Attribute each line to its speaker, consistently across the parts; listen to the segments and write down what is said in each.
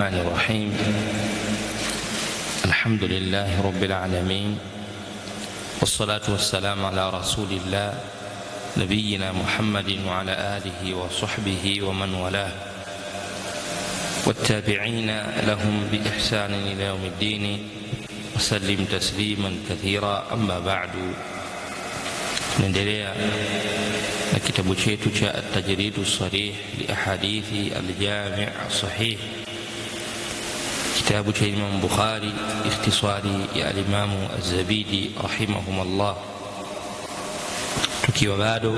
Speaker 1: الرحمن الرحيم. الحمد لله رب العالمين، والصلاة والسلام على رسول الله نبينا محمد وعلى آله وصحبه ومن والاه والتابعين لهم بإحسان إلى يوم الدين وسلم تسليما كثيرا. أما بعد، نendelea na kitabu chetu cha at-Tajrid as-Sarih li ahadithi al-Jami' as-Sahih, kitabu cha Imam Bukhari, ikhtisari ya al-Imam az-Zabidi rahimahumullah, tukiwa bado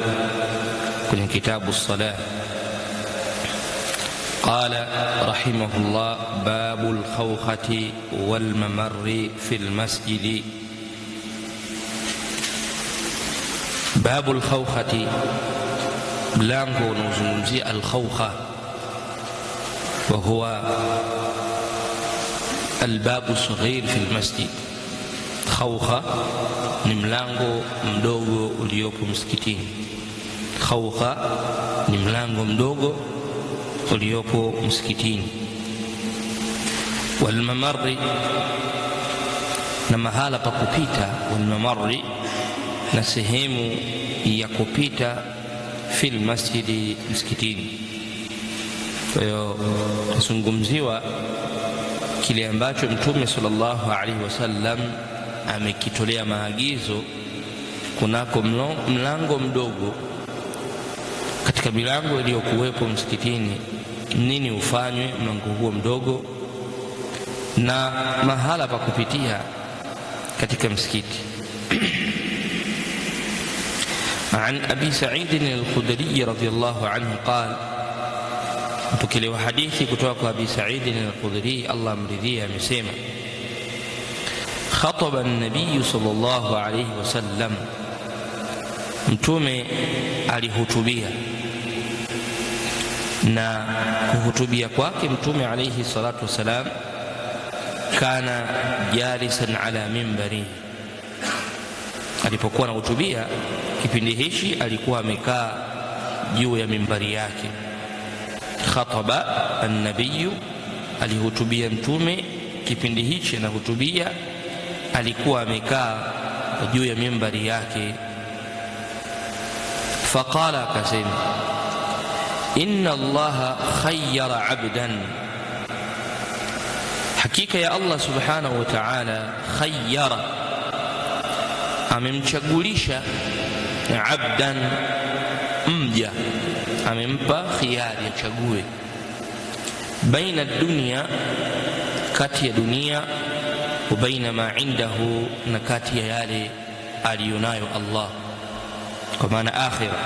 Speaker 1: kwenye kitabu as-Salah. قال رحمه الله: باب الخوخة والممر في المسجد. باب الخوخة، mlango unaozungumzia al-khawkha, wa huwa albabu saghir fi almasjid. Khawkha ni mlango mdogo uliopo msikitini. Khawkha ni mlango mdogo uliopo msikitini. Walmamarri, na mahala pa kupita. Walmamarri, na sehemu ya kupita fil masjidi, msikitini. Kwa hiyo tuzungumziwa kile ambacho Mtume sallallahu alaihi wasallam amekitolea maagizo kunako mlango mdogo katika milango iliyokuwepo msikitini. Nini ufanywe mlango huo mdogo, na mahala pa kupitia katika msikiti. عن أبي سعيد الخدري رضي الله عنه قال: tukiliwa hadithi kutoka kwa Abi Sa'id al-Khudri, Allah mridhia, amesema: khataba an-nabiy sallallahu alayhi wasallam, Mtume alihutubia. Na kuhutubia kwake Mtume alayhi salatu wasalam, kana jalisan ala minbari, alipokuwa anahutubia kipindi hichi alikuwa amekaa juu ya mimbari yake. Khataba an-nabiy, alihutubia Mtume kipindi hichi anahutubia, alikuwa amekaa juu ya mimbari yake. Faqala, akasema: inna Allaha khayyara abdan, hakika ya Allah subhanahu wa ta'ala, khayyara, amemchagulisha abdan, mja, amempa khiyari, achague, baina dunia, kati ya dunia, wa baina ma indahu, na kati ya yale aliyonayo Allah, kwa maana akhira.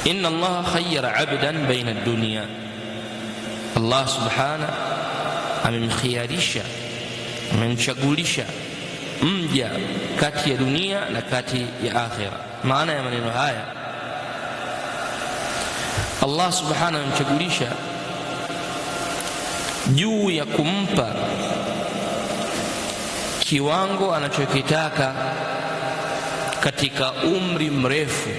Speaker 1: Inna Allah khayyara abdan baina dunia, Allah subhanahu amemkhiyarisha, amemchagulisha mja kati ya dunia na kati ya akhira. Maana ya maneno haya, Allah subhanahu amemchagulisha juu ya kumpa kiwango anachokitaka katika umri mrefu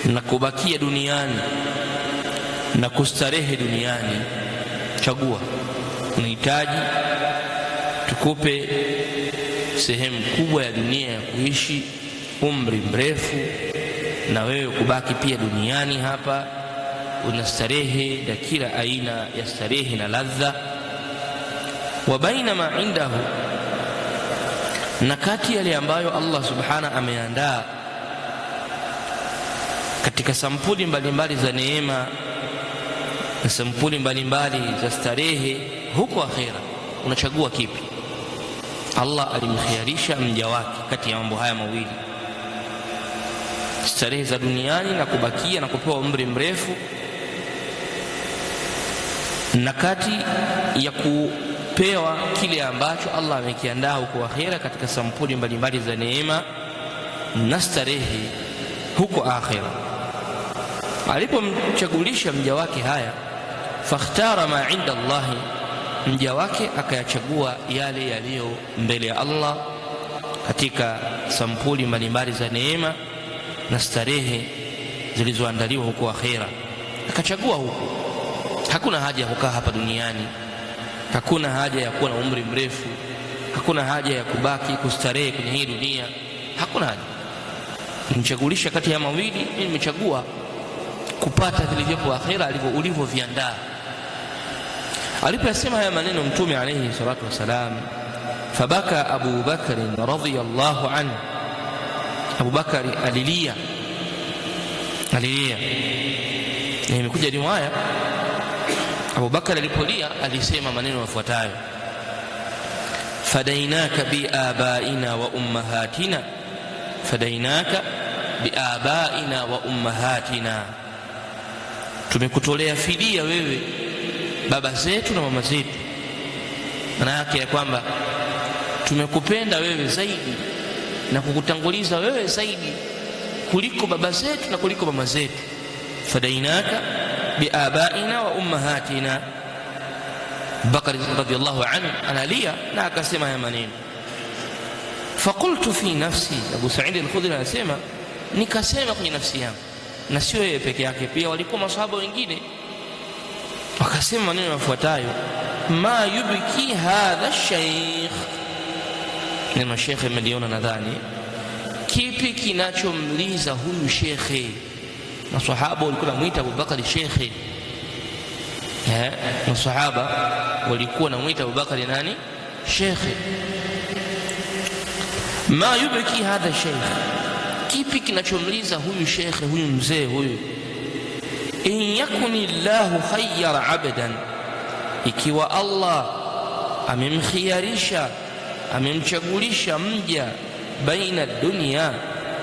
Speaker 1: na kubakia duniani na kustarehe duniani. Chagua, unahitaji tukupe sehemu kubwa ya dunia ya kuishi, umri mrefu, na wewe kubaki pia duniani hapa unastarehe na kila aina ya starehe na ladha. Wa baina ma indahu, na kati yale ambayo Allah subhanahu ameandaa katika sampuli mbalimbali za neema na sampuli mbalimbali za starehe huko akhera. Unachagua kipi? Allah alimkhiyarisha mja wake kati ya mambo haya mawili, starehe za duniani na kubakia na kupewa umri mrefu, na kati ya kupewa kile ambacho Allah amekiandaa huko akhera katika sampuli mbalimbali za neema na starehe huko akhera. Alipomchagulisha mja wake haya, fakhtara ma inda Allahi, mja wake akayachagua yale yaliyo mbele ya Allah katika sampuli mbalimbali za neema na starehe zilizoandaliwa huko akhera, akachagua huko. hakuna haja ya kukaa hapa duniani, hakuna haja ya kuwa na umri mrefu, hakuna haja ya kubaki kustarehe kwenye hii dunia, hakuna haja. Nimechagulisha kati ya mawili, mimi nimechagua kupata vilivyopo akhera ulivyoviandaa. Aliposema haya maneno Mtume alayhi salatu wasalam, fabaka Abu Bakr radhiyallahu anhu, Abu Bakari alilia. Na imekuja riwaya Abu Bakari alipolia alisema maneno yafuatayo: fadainaka biabaina wa ummahatina, fadainaka biabaina wa ummahatina, tumekutolea fidia wewe baba zetu na mama zetu. Maana yake ya kwamba tumekupenda wewe zaidi na kukutanguliza wewe zaidi kuliko baba zetu na kuliko mama zetu. Fadainaka biabaina wa ummahatina. Bakari radhiyallahu anhu analia na akasema haya maneno. Faqultu fi nafsi, Abu Sa'id al-Khudri anasema nikasema kwenye nafsi yangu, na sio yeye peke yake, pia walikuwa masahaba wengine wakasema maneno yafuatayo: ma yubki hadha shaykh. Neno shekhe mmeliona nadhani, kipi kinachomliza huyu shekhe? Masahaba walikuwa wanamuita Abu Bakari shekhe. Masahaba walikuwa wanamuita Abu Bakari nani? Shekhe. Ma yubki hadha shaykh, kipi kinachomliza huyu shekhe, huyu mzee huyu? In yakuni Allahu khayyara abdan, ikiwa Allah amemkhiyarisha, amemchagulisha mja, baina dunya,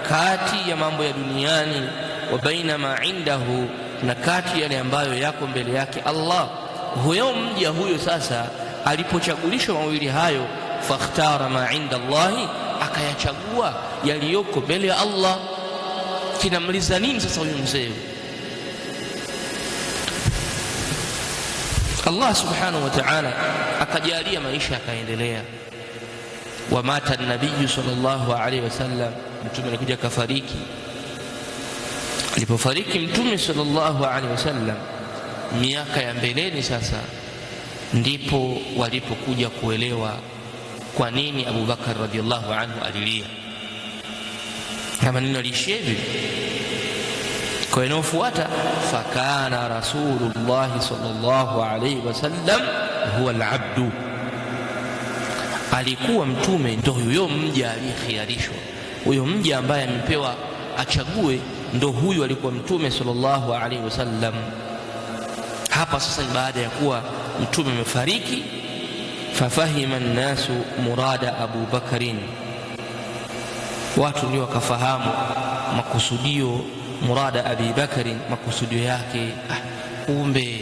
Speaker 1: kati ya mambo ya duniani, wa baina ma indahu, na kati yale ambayo yako mbele yake Allah, huyo mja huyo sasa alipochagulishwa mawili hayo, fakhtara ma inda Allahi, akayachagua yaliyoko mbele ya Allah, kinamliza nini sasa huyu mzee? Allah subhanahu wa ta'ala akajalia maisha yakaendelea. Wa mata an-nabiy sallallahu alayhi wasallam, mtume alikuja kafariki. Alipofariki mtume sallallahu alayhi wasallam, miaka ya mbeleni sasa ndipo walipokuja kuelewa kwa nini Abu Bakar radhiyallahu anhu alilia. Kama nini alishevi? Kwa inayofuata, fakana Rasulullah sallallahu alayhi wasallam huwa al-abdu, alikuwa mtume ndo huyo mja aliyekhiarishwa, huyo mja ambaye amepewa achague, ndo huyo alikuwa mtume sallallahu alayhi wasallam. Hapa sasa baada ya kuwa mtume amefariki, fafahima an-nasu murada Abu Bakrin, watu ndio wakafahamu makusudio murada Abi Bakrin, makusudio yake. Kumbe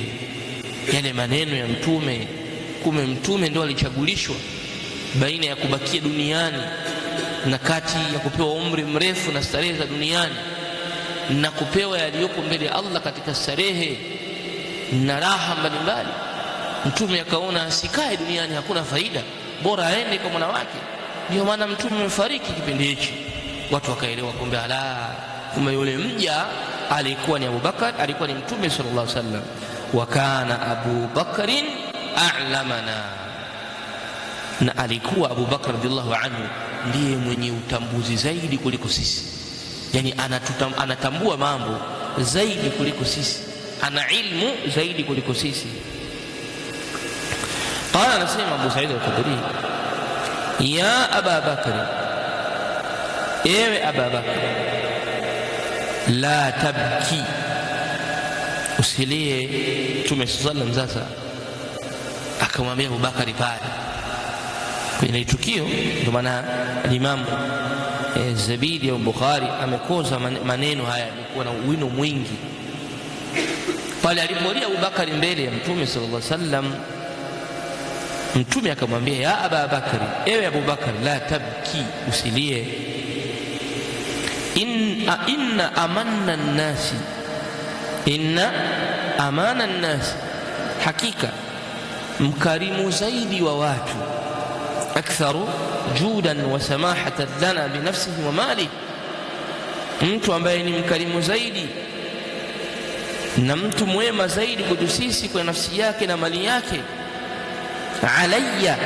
Speaker 1: yale maneno ya mtume, kumbe mtume ndio alichagulishwa baina ya kubakia duniani na kati ya kupewa umri mrefu na starehe za duniani na kupewa yaliyoko mbele ya Allah katika starehe na raha mbalimbali. Mtume akaona asikae duniani, hakuna faida, bora aende kwa mwana wake. Ndio maana mtume amefariki kipindi hichi. Watu wakaelewa kumbe kumbe yule mja alikuwa ni Abu Bakar, alikuwa ni mtume sallallahu alaihi wasallam. Wa kana Abu Bakrin a'lamana, na alikuwa Abu Bakar radhiallahu anhu ndiye mwenye utambuzi zaidi kuliko sisi, yani anatambua mambo zaidi kuliko sisi, ana ilmu zaidi kuliko sisi. Qala, anasema Abu Sa'id al-Khudri, ya Aba Bakr, ewe Aba Bakr, la tabki, usilie. Mtume sallallahu alaihi wasallam sasa akamwambia Abu Bakari pale kwenye tukio. Ndio maana Imam Zabidi au Bukhari amekoza maneno haya, yalikuwa na wino mwingi. Pale alipolia Abu Bakari mbele ya Mtume sallallahu alaihi wasallam, Mtume akamwambia ya Aba Bakari, ewe Abu Bakari, la tabki, usilie. Inna amanna an-nasi, inna amana an-nasi, hakika mkarimu zaidi wa watu, aktharu judan wa samahatan lana binafsihi wa mali, mtu ambaye ni mkarimu zaidi na mtu mwema zaidi kwetu sisi kwa nafsi yake na mali yake, alayya,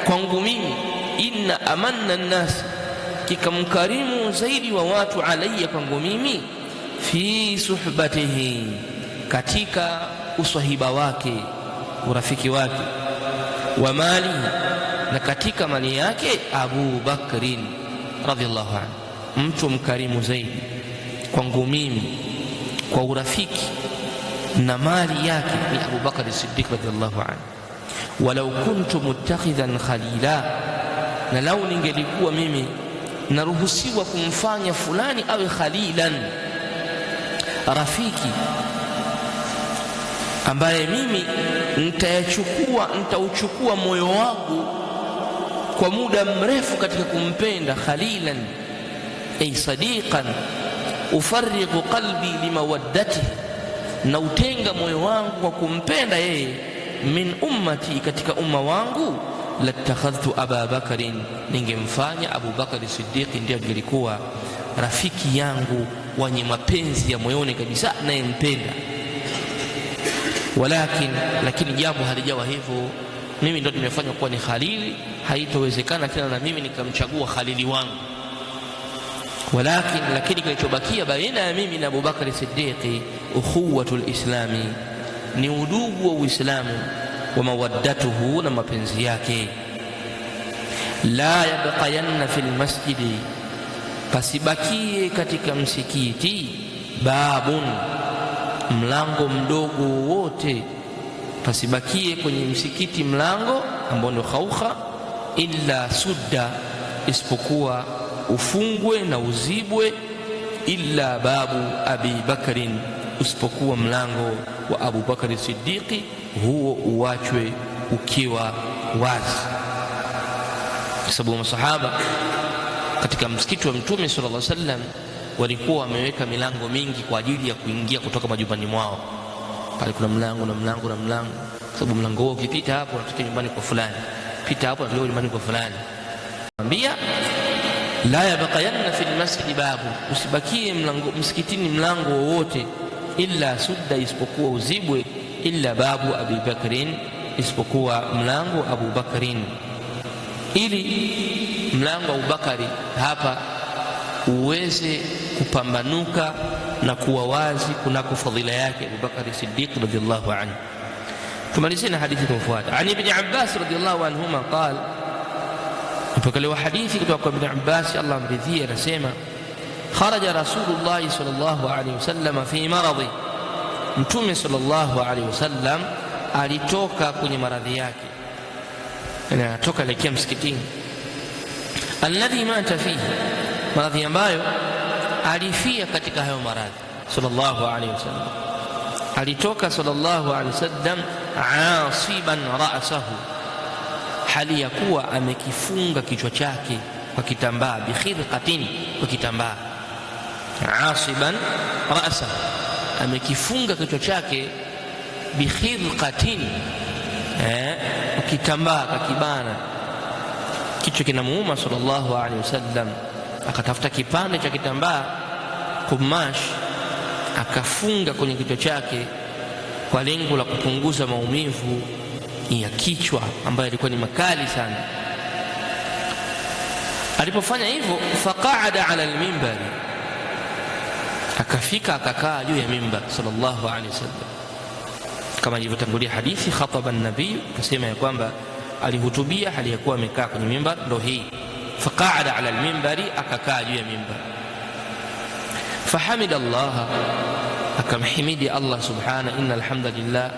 Speaker 1: kwangu mimi, inna amanna an-nas, kikamkarimu zaidi wa watu, alayya, kwangu mimi, fi suhbatihi, katika uswahiba wake, urafiki wake, wa mali, na katika mali yake, Abu Bakrin radhiyallahu anhu, mtu mkarimu zaidi kwangu mimi kwa urafiki na mali yake ni Abu Bakr as-Siddiq radhiyallahu anhu. Walau kuntu muttakhidhan khalila, na lau ningelikuwa mimi naruhusiwa kumfanya fulani awe khalilan, rafiki ambaye mimi nitauchukua moyo wangu kwa muda mrefu katika kumpenda, khalilan ay sadiqan ufarriqu qalbi limawaddatihi, na utenga moyo wangu kwa kumpenda yeye, min ummati, katika umma wangu, latakhadhtu Aba Bakrin, ningemfanya Abu Bakr Siddiq ndiye alikuwa rafiki yangu wenye mapenzi ya moyoni kabisa, nayempenda. Lakini jambo halijawa hivyo, mimi ndo nimefanya kuwa ni khalili, haitowezekana tena na mimi nikamchagua khalili wangu. Lakini kilichobakia baina ya mimi na Abu Bakr Siddiq, ukhuwatul islami, ni udugu wa Uislamu, wa mawaddatuhu, na mapenzi yake. La yabqayanna fil masjidi, pasibakie katika msikiti, babun, mlango mdogo wote, pasibakie kwenye msikiti mlango ambao ndio khaukha, illa sudda, isipokuwa ufungwe na uzibwe, illa babu Abi Bakrin, usipokuwa mlango wa Abu Bakr Siddiqi, huo uachwe ukiwa wazi. Kwa sababu masahaba katika msikiti wa Mtume sallallahu alaihi wasallam walikuwa wameweka milango mingi kwa ajili ya kuingia kutoka majumbani mwao. Pale kuna mlango na mlango na mlango, kwa sababu mlango huo ukipita hapo unatoka nyumbani kwa fulani, pita hapo unatoka nyumbani kwa fulani. Ambia la yabqayanna fil masjidi babu, usibakie msikitini mlango wowote, illa sudda, isipokuwa uzibwe, illa babu Abi Bakrin, isipokuwa mlango Abu Bakrin, ili mlango Abu Bakari hapa uweze kupambanuka na kuwa wazi kunako fadhila yake Abu Bakr Siddiq radhiyallahu anhu. Tumalizeni hadithi inayofuata. Ani ibn Abbas radhiyallahu anhuma qala, mpokelewa hadithi kutoka kwa Ibn Abbas, Allah amridhie, anasema kharaja Rasulullah sallallahu alaihi wasallam fi maradhi, Mtume sallallahu alaihi wasallam alitoka kwenye maradhi yake, anatoka elekea msikitini, alladhi mata fihi, maradhi ambayo alifia katika hayo maradhi. Sallallahu alaihi wasallam alitoka sallallahu alaihi wasallam asiban ra'sahu, hali ya kuwa amekifunga kichwa chake kwa kitambaa, bikhirqatin, kwa kitambaa. Asiban ra'sahu, amekifunga kichwa chake, bikhirqatin, kwa kitambaa, kakibana, kichwa kinamuuma sallallahu alaihi wasallam. Akatafuta kipande cha kitambaa, kumash, akafunga kwenye kichwa chake kwa lengo la kupunguza maumivu ya kichwa ambayo yalikuwa ni makali sana. Alipofanya hivyo, faqaada ala alminbari, akafika akakaa juu ya mimbar sallallahu alaihi wasallam, kama ilivyotangulia hadithi. Khataba an-nabii, kasema ya kwamba alihutubia hali ya kuwa amekaa kwenye mimbar, ndio hii. Faqaada ala alminbari, akakaa juu ya mimbar. Fahamida Allah, akamhimidi Allah subhanahu, inna alhamdulillah,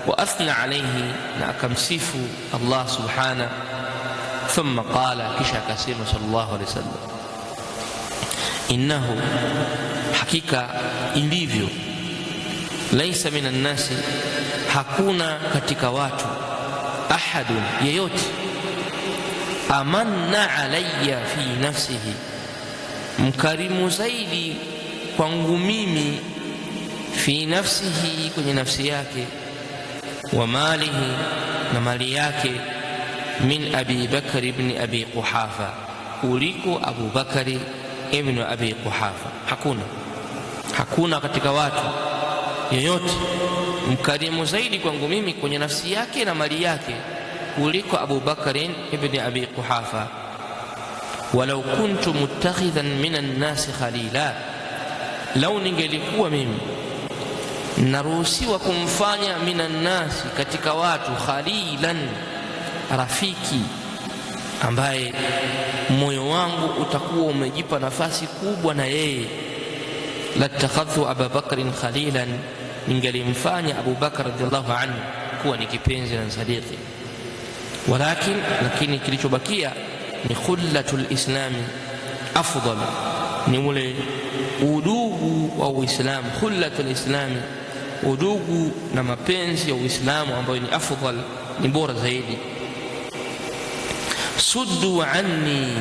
Speaker 1: wa athna alayhi, na akamsifu Allah subhanahu. Thumma qala, kisha akasema sallallahu alayhi wasallam, innahu, hakika ilivyo, laysa minan nasi, hakuna katika watu, ahadun, yeyote, amanna alayya fi nafsihi, mkarimu zaidi kwangu mimi, fi nafsihi, kwenye nafsi yake, wa malihi, na mali yake, min Abi Bakr ibn Abi Quhafa, kuliko Abu Bakari ibn Abi Quhafa. Hakuna katika watu yoyote mkarimu zaidi kwangu mimi kwenye nafsi yake na mali yake kuliko Abu Bakr ibn Abi Quhafa. Walau kuntu muttakhidhan minan nasi khalila, lau ningelikuwa mimi naruhusiwa kumfanya minan nasi, katika watu, khalilan, rafiki ambaye moyo wangu utakuwa umejipa nafasi kubwa na yeye, latakhadhu Abu Bakrin khalilan, ningelimfanya Abu Bakr radhiallahu anhu kuwa ni kipenzi na sadiqi. Lakini kilichobakia ni khullatul islami afdal, ni ule udugu wa Uislamu. Khullatul islami, udugu na mapenzi ya Uislamu ambayo ni afdal, ni bora zaidi. Suddu anni,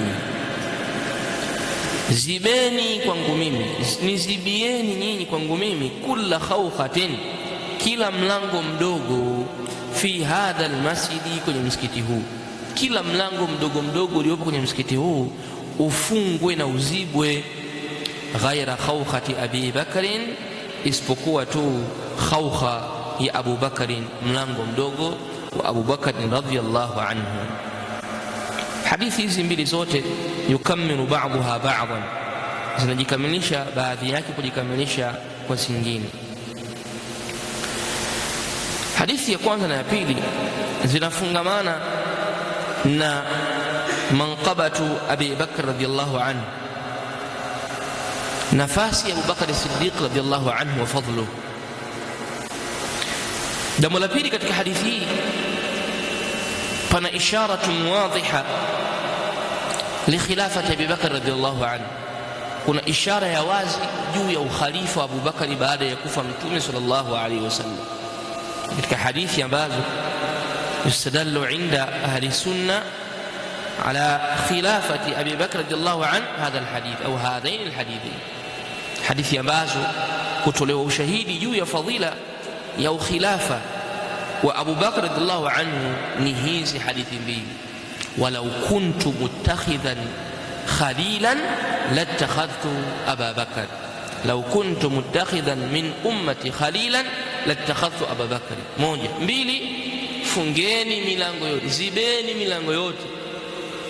Speaker 1: zibeni kwangu mimi, nizibieni nyinyi kwangu mimi, kulla khawkhatin, kila mlango mdogo, fi hadha almasjidi, kwenye msikiti huu, kila mlango mdogo mdogo uliopo kwenye msikiti huu ufungwe na uzibwe. Ghaira khawkhati Abi Bakrin, isipokuwa tu khawkha ya Abu Bakrin, mlango mdogo wa Abu Bakrin radhiyallahu anhu. Hadithi hizi mbili zote yukammilu ba'daha ba'dan, zinajikamilisha baadhi yake kujikamilisha kwa zingine. Hadithi ya kwanza na ya pili zinafungamana na manqabatu Abi Bakr radhiyallahu anhu, nafasi ya Abu Bakr as-Siddiq radhiyallahu anhu wa fadluhu. Jambo la pili katika hadithi hii, pana isharatun wadhiha likhilafati Abi Bakr radhiyallahu anhu, kuna ishara ya wazi juu ya ukhalifa wa Abu Bakari baada ya kufa Mtume sallallahu alaihi wasallam. Katika hadithi ambazo yustadallu inda ahli sunna ala khilafati Abi Bakr radhiyallahu anhu hadha alhadith au hadain alhadithain, hadithi ambazo kutolewa ushahidi juu ya fadhila ya ukhilafa wa Abu Bakr radhiyallahu anhu ni hizi hadithi mbili. Walau kuntu muttakhidhan khalilan latakhadhtu Aba Bakr, lau kuntu muttakhidhan min ummati khalilan latakhadhtu Aba Bakr. Moja. Mbili, fungeni milango yote, zibeni milango yote.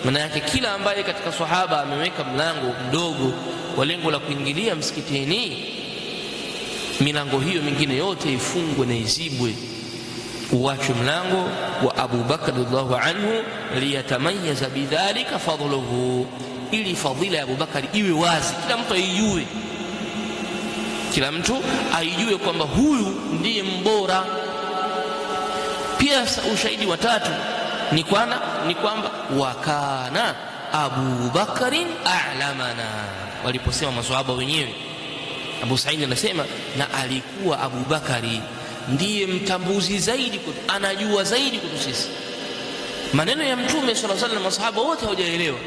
Speaker 1: Maana yake kila ambaye katika sahaba ameweka mlango mdogo kwa lengo la kuingilia msikitini, milango hiyo mingine yote ifungwe na izibwe, uachwe mlango wa Abu Bakr radhiallahu anhu, liyatamayaza bidhalika fadluhu, ili fadhila ya Abu Bakari iwe wazi, kila mtu aijue, kila mtu aijue kwamba huyu ndiye mbora. Pia ushahidi wa tatu ni kwamba wakana Abu Bakrin a'lamana, waliposema maswahaba wenyewe. Abu Sa'id anasema na alikuwa Abu Bakari ndiye mtambuzi zaidi kwetu, anajua zaidi kwetu sisi. Maneno ya Mtume sallallahu alaihi wasallam masahaba wote hawajaelewa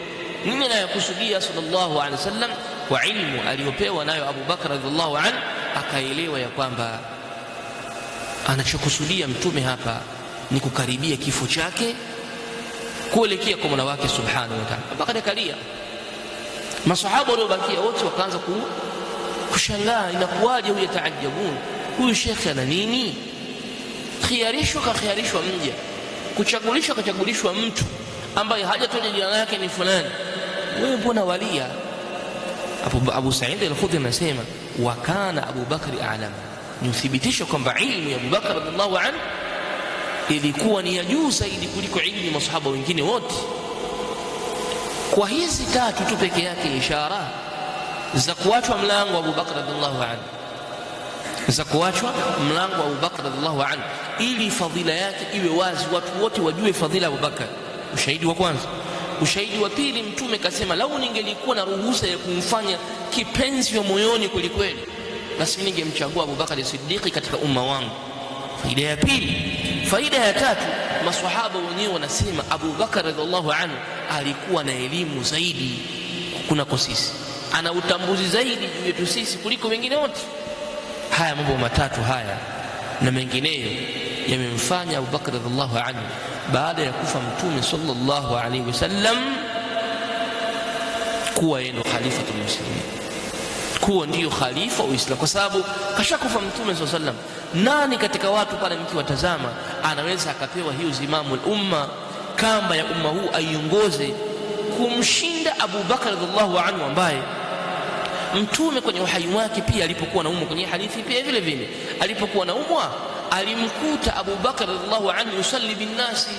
Speaker 1: nini anayokusudia sallallahu alaihi wasallam, kwa ilmu aliyopewa nayo Abu Bakr radhiallahu anhu akaelewa ya kwamba anachokusudia Mtume hapa ni kukaribia kifo chake kuelekea kwa Mola wake subhanahu wa ta'ala. Baada ya kalia masahaba waliobakia wote wakaanza kushangaa, inakuwaje huyu, taajabun, huyu shekhe ana nini? Khiarishwa mja, kachagulishwa mtu ambaye hajatoja jina lake ni fulani, wewe mbona walia? Abu Sa'id al-Khudri anasema wa kana Abu Bakri a'lam, nithibitisha kwamba ilmu ya Abu Bakr radhiallahu anhu ilikuwa ni ya juu zaidi kuliko ilmu ya masahaba wengine wote. Kwa hizi tatu tu peke yake ishara za kuachwa mlango wa Abu Bakr radhiallahu anhu, za kuachwa mlango wa Abu Bakr radhiallahu anhu ili fadhila yake iwe wazi, watu wote wajue fadhila ya Abu Bakr. Ushahidi wa kwanza. Ushahidi wa pili, Mtume kasema lau ningelikuwa na ruhusa ya kumfanya kipenzi wa moyoni kweli kweli, basi ningemchagua Abu Bakr as-Siddiq katika umma wangu. Faida ya pili. Faida ya tatu, maswahaba wenyewe wanasema Abu Bakr radhiallahu anhu alikuwa na elimu zaidi kunako sisi, ana utambuzi zaidi juu yetu sisi kuliko wengine wote. Haya mambo matatu haya na mengineyo yamemfanya Abu Bakr radhiallahu anhu baada ya kufa Mtume sallallahu alaihi wasallam kuwa yeye ndo khalifatul muslimin, kuwa ndiyo khalifa wa Uislamu, kwa sababu kashakufa Mtume sallallahu alaihi wasallam. Nani katika watu pale mkiwatazama anaweza akapewa hiyo zimamul umma, kamba ya umma huu aiongoze, kumshinda Abu Bakar radhiallahu anhu, ambaye Mtume kwenye uhai wake pia alipokuwa naumwa, kwenye hadithi pia vile vile alipokuwa naumwa alimkuta Abu Bakar radhiallahu anhu yusalli bin nasi.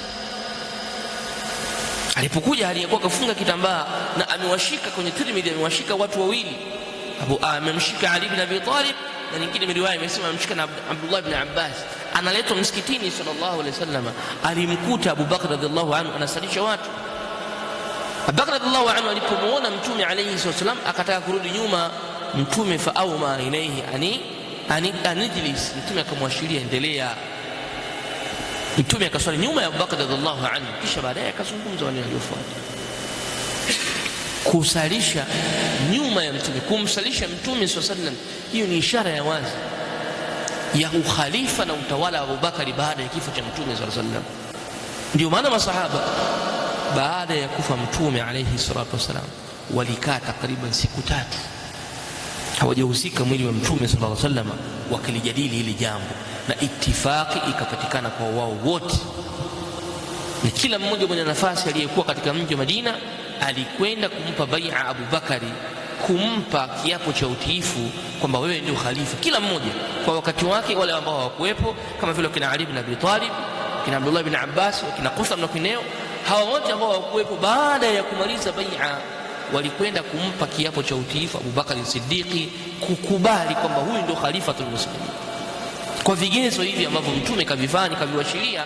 Speaker 1: Alipokuja aliyekuwa kafunga kitambaa na amewashika, kwenye Tirmidhi amewashika watu wawili, amemshika Ali ibn Abi Talib, na nyingine riwaya imesema amemshika na Abdullah ibn Abbas. Analetwa msikitini sallallahu alaihi wasallam, alimkuta Abu Bakar radhiallahu anhu anasalisha watu. Abu Bakar radhiallahu anhu alipomuona Mtume alayhi wasallam akataka kurudi nyuma, Mtume faauma ilayhi anijlis, Mtume akamwashiria endelea. Mtume akaswali nyuma ya Abu Bakar radhiallahu anhu, kisha baadaye akazungumza wale waliofuata. Kusalisha nyuma ya Mtume, kumsalisha Mtume sallallahu alayhi wasallam, hiyo ni ishara ya wazi ya ukhalifa na utawala wa Abu Bakari baada ya kifo cha Mtume sallallahu alayhi wasallam. Ndio maana masahaba baada ya kufa Mtume alayhi salatu wasalam walikaa takriban siku 3 hawajahusika mwili wa Mtume sallallahu alayhi wasallam, wakilijadili hili jambo, na itifaki ikapatikana kwa wao wote, na kila mmoja mwenye nafasi aliyekuwa katika mji wa Madina alikwenda kumpa bai'a Abu Bakari, kumpa kiapo cha utiifu kwamba wewe ndio khalifa, kila mmoja kwa wakati wake. Wale ambao hawakuwepo kama vile kina Ali ibn Abi Talib, kina Abdullah ibn Abbas, kina Qusam na kineo, hawa wote ambao hawakuwepo baada ya kumaliza bai'a walikwenda kumpa kiapo cha utiifu Abu Bakari Siddiqi, kukubali kwamba huyu ndio khalifatul muslimin, kwa vigezo hivi ambavyo Mtume kavifanya, kaviwashiria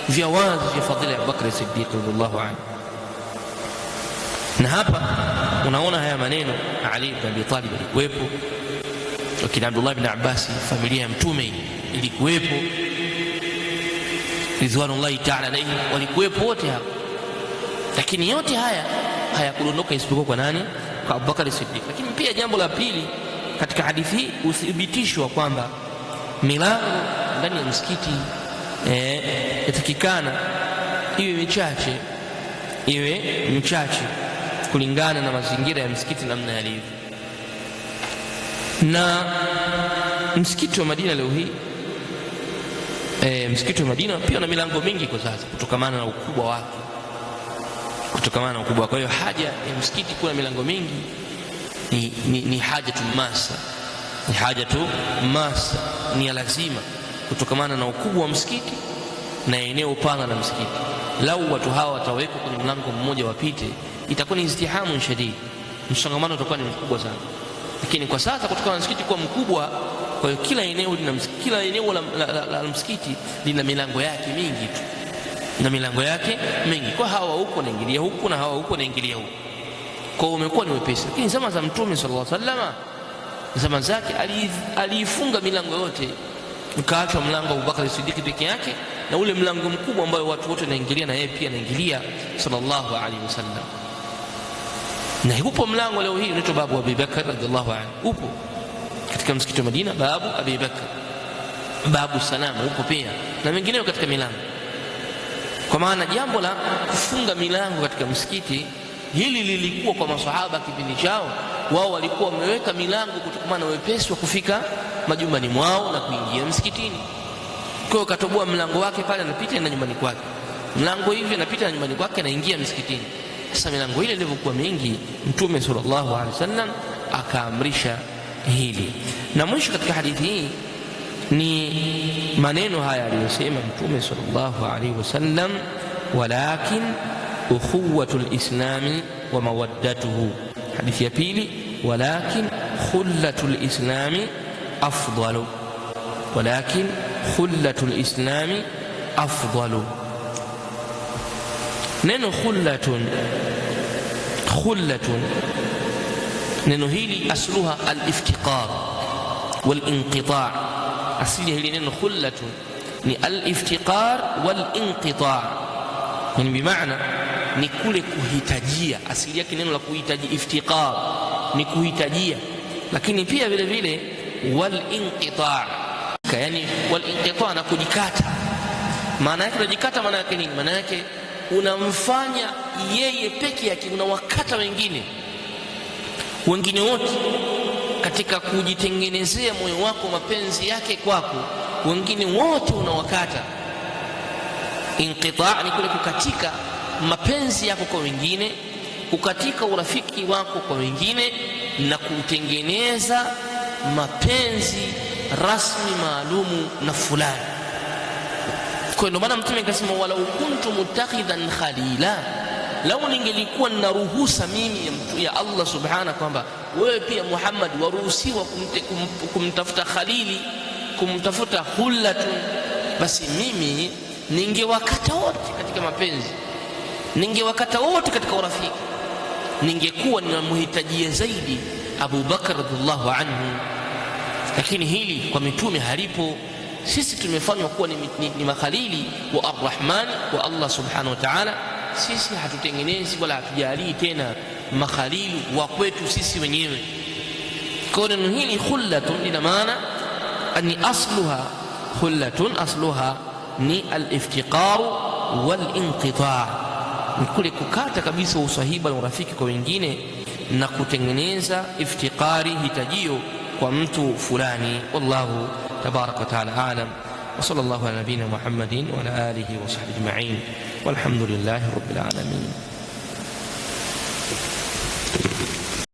Speaker 1: vya wazi vya fadhila ya Abu Bakari Siddiqi radhiallahu anhu. Na hapa unaona haya maneno, Ali ibn Abi Talib alikuwepo, wakina Abdullah ibn Abbas, familia ya Mtume ilikuwepo, ridwanullahi ta'ala alayhi walikuwepo wote hapa. Lakini yote haya hayakudondoka isipokuwa kwa nani? Kwa Abu Bakar Siddiq. Lakini pia jambo la pili katika hadithi hii, uthibitishwa kwamba milango ndani ya msikiti yatakikana iwe michache kulingana na mazingira ya msikiti namna yalivyo. Na msikiti wa Madina leo hii, msikiti wa Madina pia na milango mingi kwa sasa, kutokamana na ukubwa wake, Kwa hiyo haja ya msikiti kuwa na milango mingi ni haja tu masa, ni ya lazima, kutokamana na ukubwa wa msikiti na eneo pana la msikiti. Lau watu hawa watawekwa kwenye mlango mmoja wapite, itakuwa ni izdihamu shadidi, msongamano utakuwa ni mkubwa sana. Lakini kwa sasa kutokana na msikiti kuwa mkubwa, kwa hiyo kila eneo la msikiti lina milango yake mingi tu, kwa hawa huko naingilia huku na hawa huko naingilia huku, kwa hiyo umekuwa ni wepesi. Lakini zama za Mtume sallallahu alaihi wasallam, zama zake aliifunga milango yote, ukaachwa mlango wa Abu Bakar Siddiq peke yake, na ule mlango mkubwa ambao watu wote wanaingilia na yeye pia anaingilia sallallahu alaihi wasallam. Na upo mlango leo hii unaitwa babu Abi Bakar radhiallahu anhu, upo katika msikiti wa Madina, babu Abi Bakar, babu Salama upo pia, na mengineo katika milango. Kwa maana jambo la kufunga milango katika msikiti hili lilikuwa kwa maswahaba kipindi chao, wao walikuwa wameweka milango kutokana na wepesi wa kufika majumbani mwao na kuingia msikitini. Kwa hiyo katoboa mlango wake pale, anapita na nyumbani kwake, mlango hivi anapita na nyumbani kwake, anaingia msikitini. Sasa milango ile ilivyokuwa mingi, Mtume sallallahu alaihi wasallam akaamrisha hili. Na mwisho katika hadithi hii ni maneno haya aliyosema Mtume sallallahu alaihi wasallam, walakin ukhuwatul islami wa mawaddatuhu. Hadithi ya pili, walakin khullatul islami afdalu, walakin khullatul islami afdalu. Neno khullatun, neno hili asluha al-iftiqar wal-inqita'. Asili hili neno khullatun ni al-iftiqar wal-inqita', yani bimaana ni kule kuhitajia. Asili yake neno la kuhitaji, iftiqar ni kuhitajia, lakini pia vile vile wal-inqita', yani wal-inqita' na kujikata. Maana yake kujikata, maana yake nini? Maana yake unamfanya yeye peke yake, unawakata wengine, Wengine wote katika kujitengenezea moyo wako mapenzi yake kwako, wengine wote unawakata. Inqita' ni kule kukatika mapenzi yako kwa wengine, kukatika urafiki wako kwa wengine, na kutengeneza mapenzi rasmi maalumu na fulani. Kwa ndio maana Mtume akasema, walau kuntu mutakhidan khalila, lau ningelikuwa nina ruhusa mimi ya Allah subhanahu kwamba wewe pia Muhammad waruhusiwa kumtafuta khalili, kumtafuta hullatun, basi mimi ningewakata wote katika mapenzi, ningewakata wote katika urafiki, ningekuwa ninamhitajia zaidi Abu Bakar radhiallahu anhu. Lakini hili kwa mitume halipo. Sisi tumefanywa kuwa ni makhalili wa Ar-Rahmani wa Allah subhanahu wa ta'ala. Sisi hatutengenezi wala hatujalii tena makhalili wa kwetu sisi wenyewe. Kwa neno hili khullatun lina maana ani asluha khullatun, asluha ni al-iftiqar wal-inqita', ni kule kukata kabisa usahiba na urafiki kwa wengine na kutengeneza iftiqari, hitajio kwa mtu fulani. Wallahu tabaraka wa taala a'lam, wa sallallahu ala nabina Muhammadin wa ala alihi wa sahbihi ajma'in, walhamdulillahi rabbil alamin.